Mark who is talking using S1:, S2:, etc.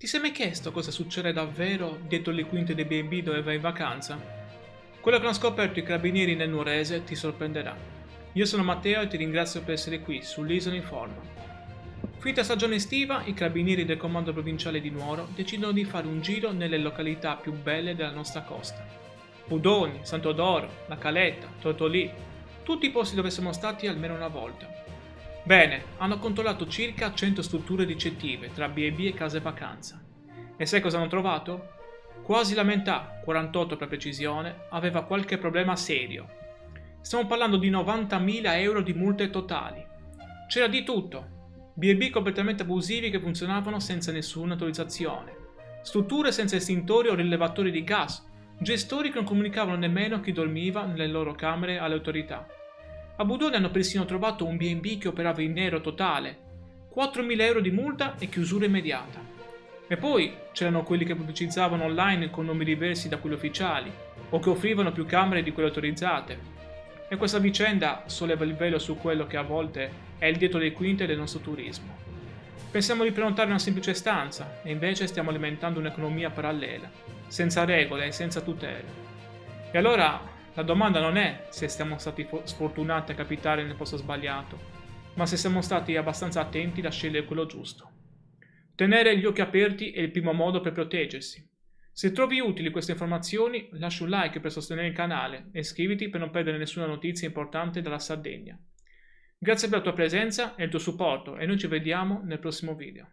S1: Ti sei mai chiesto cosa succede davvero dietro le quinte dei B&B dove vai in vacanza? Quello che hanno scoperto i carabinieri nel Nuorese ti sorprenderà. Io sono Matteo e ti ringrazio per essere qui sull'Isola Informa. Finita stagione estiva, i carabinieri del comando provinciale di Nuoro decidono di fare un giro nelle località più belle della nostra costa. Budoni, Sant'Odoro, La Caletta, Tortolì, tutti i posti dove siamo stati almeno una volta. Bene, hanno controllato circa 100 strutture ricettive tra B&B e case vacanza. E sai cosa hanno trovato? Quasi la metà, 48 per precisione, aveva qualche problema serio. Stiamo parlando di 90.000 euro di multe totali. C'era di tutto. B&B completamente abusivi che funzionavano senza nessuna autorizzazione. Strutture senza estintori o rilevatori di gas. Gestori che non comunicavano nemmeno a chi dormiva nelle loro camere alle autorità. A Budone hanno persino trovato un B&B che operava in nero totale. 4.000 euro di multa e chiusura immediata. E poi c'erano quelli che pubblicizzavano online con nomi diversi da quelli ufficiali, o che offrivano più camere di quelle autorizzate. E questa vicenda solleva il velo su quello che a volte è il dietro le quinte del nostro turismo. Pensiamo di prenotare una semplice stanza, e invece stiamo alimentando un'economia parallela, senza regole e senza tutele. E allora la domanda non è se siamo stati sfortunati a capitare nel posto sbagliato, ma se siamo stati abbastanza attenti da scegliere quello giusto. Tenere gli occhi aperti è il primo modo per proteggersi. Se trovi utili queste informazioni, lascia un like per sostenere il canale e iscriviti per non perdere nessuna notizia importante dalla Sardegna. Grazie per la tua presenza e il tuo supporto e noi ci vediamo nel prossimo video.